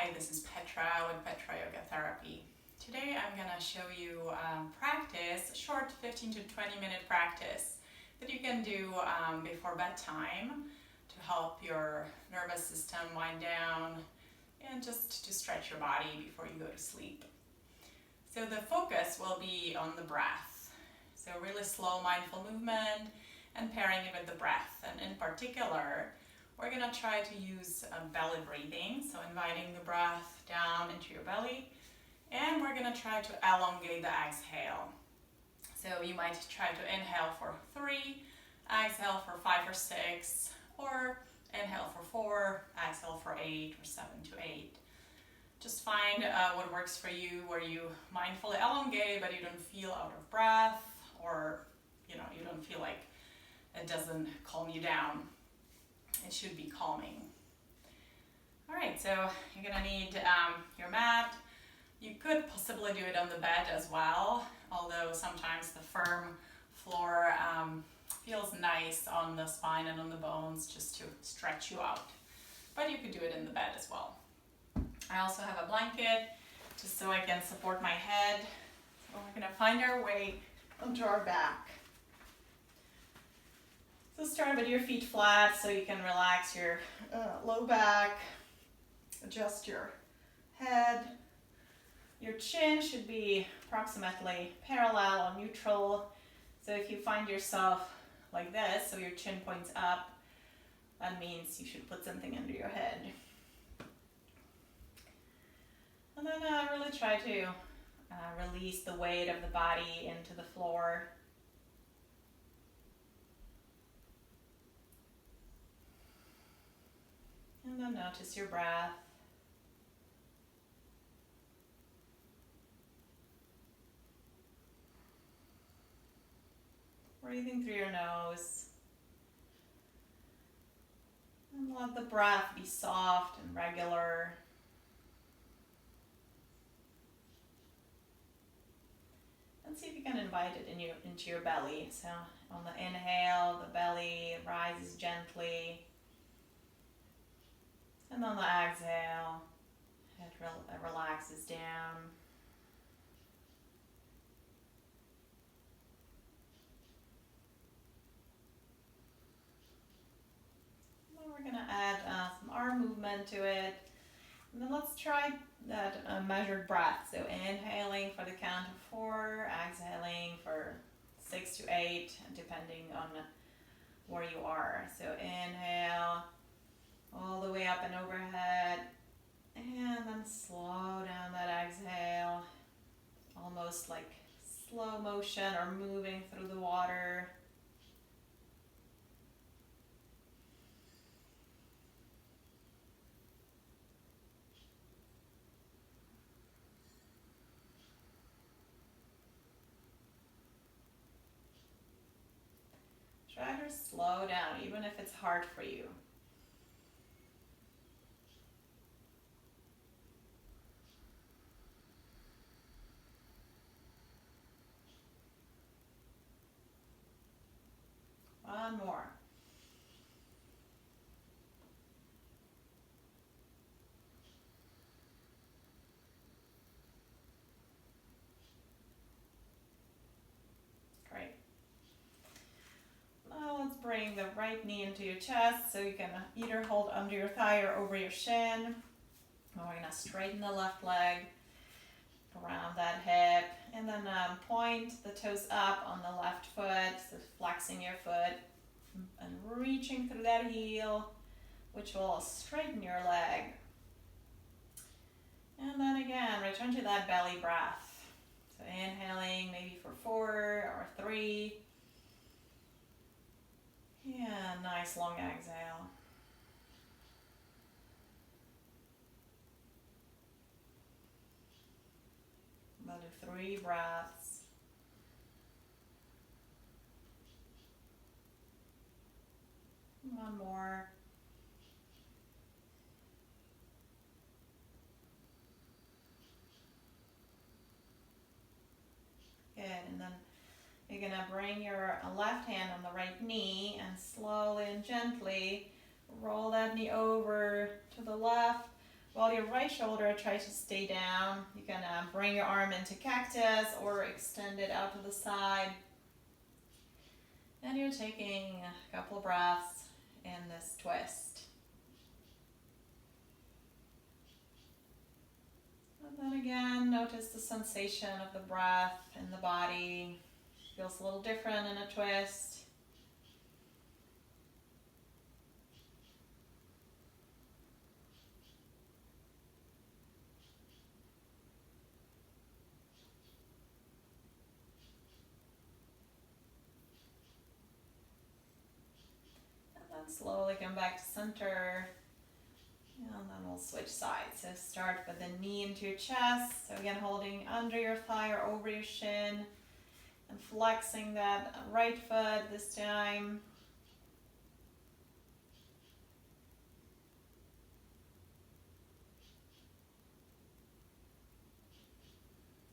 Hi, this is Petra with Petra Yoga Therapy. Today I'm going to show you practice, a short 15 to 20 minute practice that you can do before bedtime to help your nervous system wind down and just to stretch your body before you go to sleep. So the focus will be on the breath. So really slow mindful movement and pairing it with the breath. And in particular, we're going to try to use belly breathing, so inviting the breath down into your belly, and we're going to try to elongate the exhale. So you might try to inhale for 3, exhale for 5 or 6, or inhale for 4, exhale for 8 or 7 to 8. Just find what works for you, where you mindfully elongate, but you don't feel out of breath, or you don't feel like it doesn't calm you down. It should be calming. All right, so you're gonna need your mat. You could possibly do it on the bed as well, although sometimes the firm floor feels nice on the spine and on the bones just to stretch you out. But you could do it in the bed as well. I also have a blanket just so I can support my head. So we're gonna find our way onto our back. So start with your feet flat so you can relax your low back, adjust your head. Your chin should be approximately parallel or neutral. So if you find yourself like this, so your chin points up, that means you should put something under your head. And then really try to release the weight of the body into the floor. And then notice your breath. Breathing through your nose. And let the breath be soft and regular. And see if you can invite it into your belly. So on the inhale, the belly rises gently. And on the exhale, it relaxes down. And then we're going to add some arm movement to it. And then let's try that measured breath. So inhaling for the count of 4, exhaling for 6 to 8, depending on where you are. So inhale all the way up and overhead, and then slow down that exhale, almost like slow motion or moving through the water. Try to slow down, even if it's hard for you. One more. Great. Now let's bring the right knee into your chest so you can either hold under your thigh or over your shin. And we're going to straighten the left leg around that hip, and then point the toes up on the left foot, so flexing your foot and reaching through that heel, which will straighten your leg. And then again, return to that belly breath. So inhaling maybe for 4 or 3. Yeah, nice long exhale. Another 3 breaths. One more. Good, and then you're going to bring your left hand on the right knee and slowly and gently roll that knee over to the left while your right shoulder tries to stay down, you can bring your arm into cactus or extend it out to the side. And you're taking a couple of breaths in this twist. And then again, notice the sensation of the breath in the body. Feels a little different in a twist. Slowly come back to center, and then we'll switch sides. So start with the knee into your chest. So again, holding under your thigh or over your shin, and flexing that right foot this time.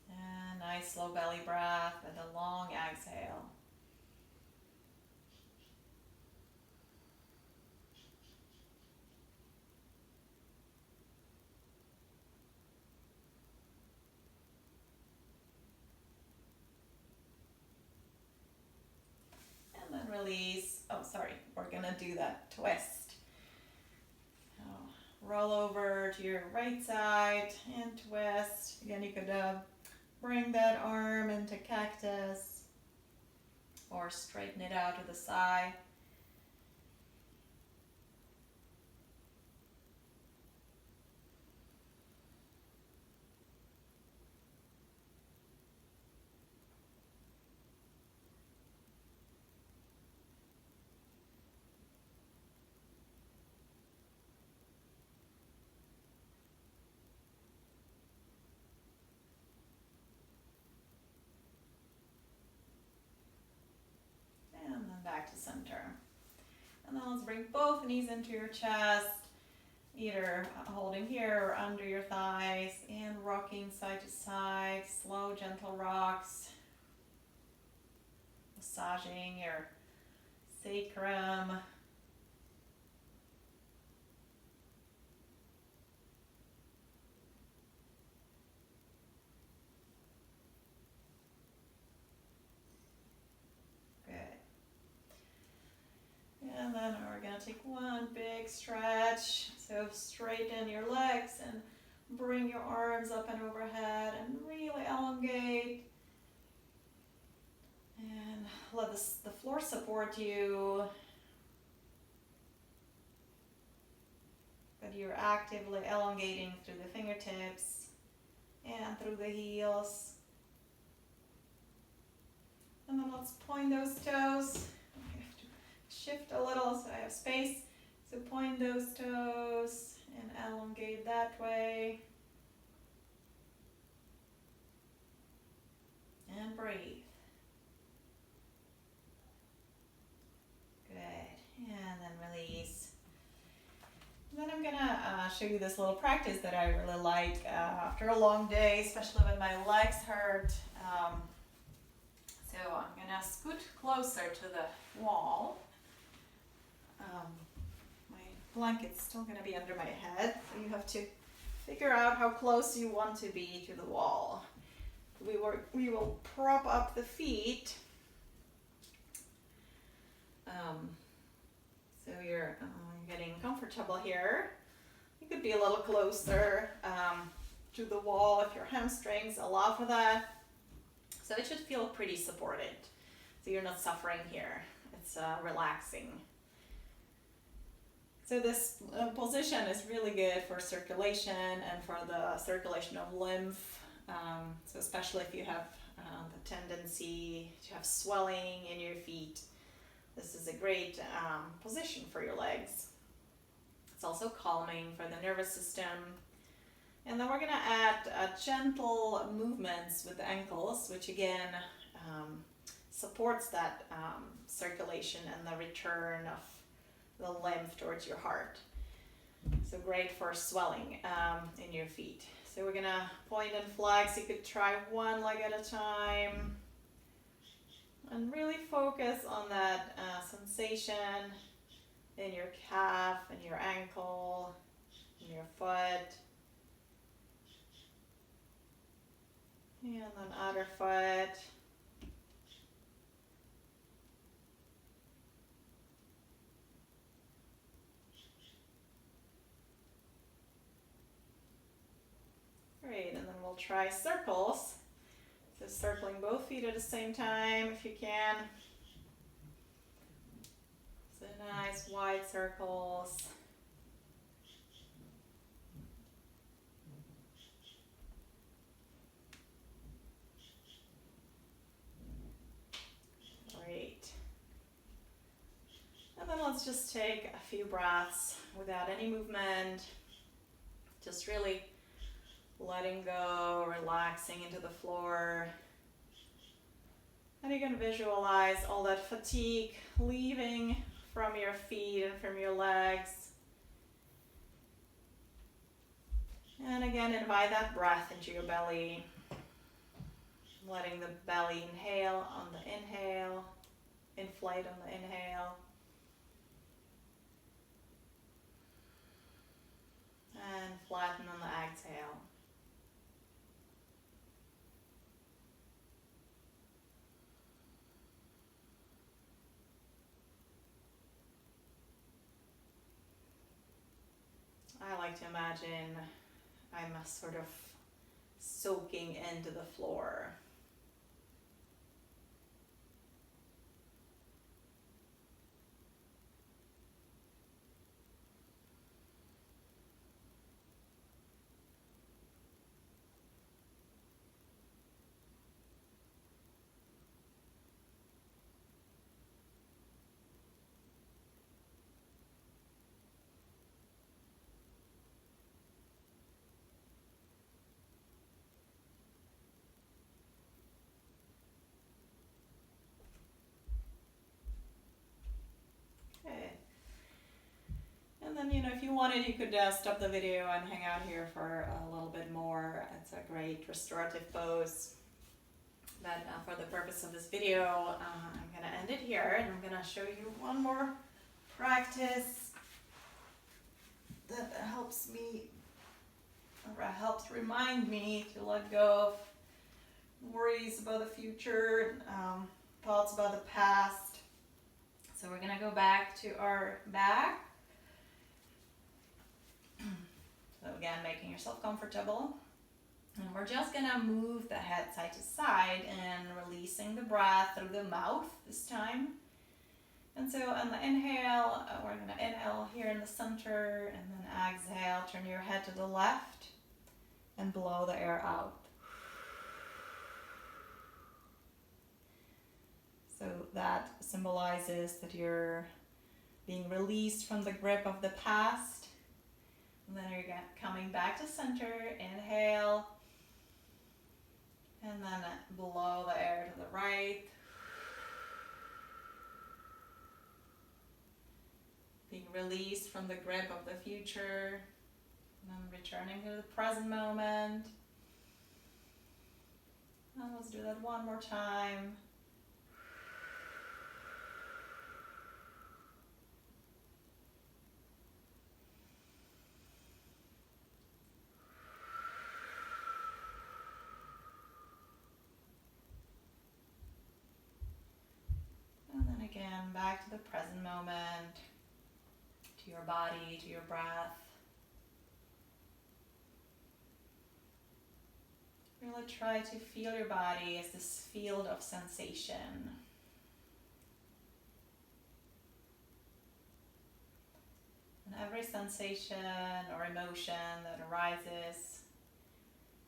And nice slow belly breath with a long exhale. Release. Oh, sorry. We're gonna do that twist. So roll over to your right side and twist. Again, you could bring that arm into cactus or straighten it out to the side. Back to center. And then let's bring both knees into your chest, either holding here or under your thighs, and rocking side to side, slow, gentle rocks, massaging your sacrum. And then we're going to take one big stretch. So straighten your legs and bring your arms up and overhead and really elongate. And let the floor support you. But you're actively elongating through the fingertips and through the heels. And then let's point those toes. Shift a little so I have space. So point those toes and elongate that way. And breathe. Good. And then release. And then I'm gonna show you this little practice that I really like after a long day, especially when my legs hurt. So I'm gonna scoot closer to the wall. My blanket's still going to be under my head, so you have to figure out how close you want to be to the wall. We will prop up the feet. So you're getting comfortable here. You could be a little closer to the wall if your hamstrings allow for that. So it should feel pretty supported. So you're not suffering here. It's relaxing. So this position is really good for circulation and for the circulation of lymph. So especially if you have the tendency to have swelling in your feet, this is a great position for your legs. It's also calming for the nervous system. And then we're going to add gentle movements with the ankles, which again supports that circulation and the return of the lymph towards your heart. So great for swelling in your feet. So we're gonna point and flex. You could try one leg at a time and really focus on that sensation in your calf and your ankle and your foot. And then other foot. Great, and then we'll try circles. So circling both feet at the same time if you can. So nice wide circles. Great. And then let's just take a few breaths without any movement. Just really letting go, relaxing into the floor. And you can visualize all that fatigue leaving from your feet and from your legs. And again, invite that breath into your belly. Letting the belly inhale on the inhale, inflate on the inhale. And flatten on the exhale. I like to imagine I'm sort of soaking into the floor. Okay. And then, if you wanted, you could stop the video and hang out here for a little bit more. It's a great restorative pose. But for the purpose of this video, I'm going to end it here, and I'm going to show you one more practice that helps me, or helps remind me to let go of worries about the future, thoughts about the past. So we're going to go back to our back. So again, making yourself comfortable. And we're just going to move the head side to side and releasing the breath through the mouth this time. And so on the inhale, we're going to inhale here in the center, and then exhale, turn your head to the left and blow the air out. So that symbolizes that you're being released from the grip of the past. And then you're coming back to center, inhale, and then blow the air to the right. Being released from the grip of the future, and then returning to the present moment. And let's do that one more time. And then again, back to the present moment, to your body, to your breath. Really try to feel your body as this field of sensation. And every sensation or emotion that arises,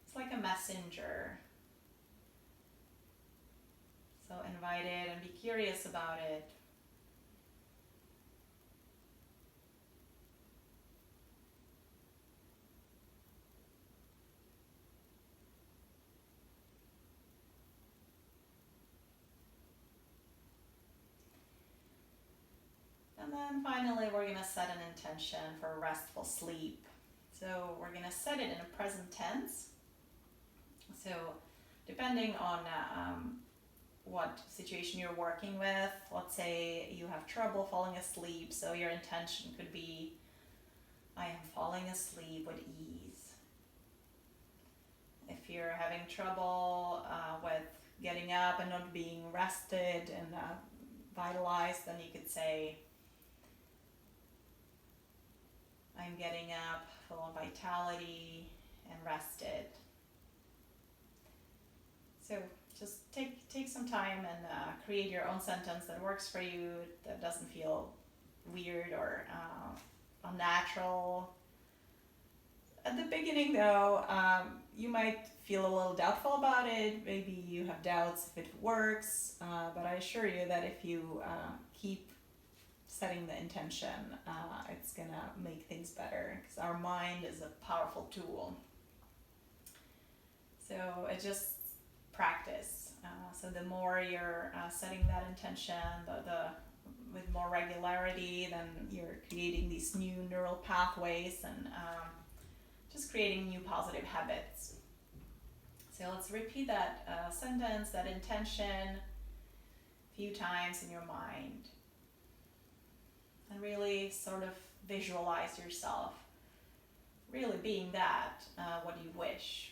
it's like a messenger. So invite it and be curious about it. And then finally, we're going to set an intention for a restful sleep. So we're going to set it in a present tense. So depending on what situation you're working with, let's say you have trouble falling asleep, so your intention could be, I am falling asleep with ease. If you're having trouble with getting up and not being rested and vitalized, then you could say, I'm getting up full of vitality and rested. So just take some time and create your own sentence that works for you, that doesn't feel weird or unnatural. At the beginning though, you might feel a little doubtful about it. Maybe you have doubts if it works, but I assure you that if you keep setting the intention, it's gonna make things better, because our mind is a powerful tool. So it's just practice. So the more you're setting that intention, with more regularity, then you're creating these new neural pathways and just creating new positive habits. So let's repeat that sentence, that intention, a few times in your mind. And really sort of visualize yourself really being that, what you wish.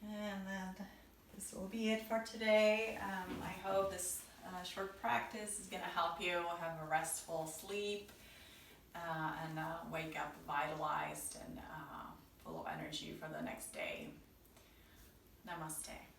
And then this will be it for today. I hope this short practice is going to help you have a restful sleep and wake up vitalized and full of energy for the next day. Namaste.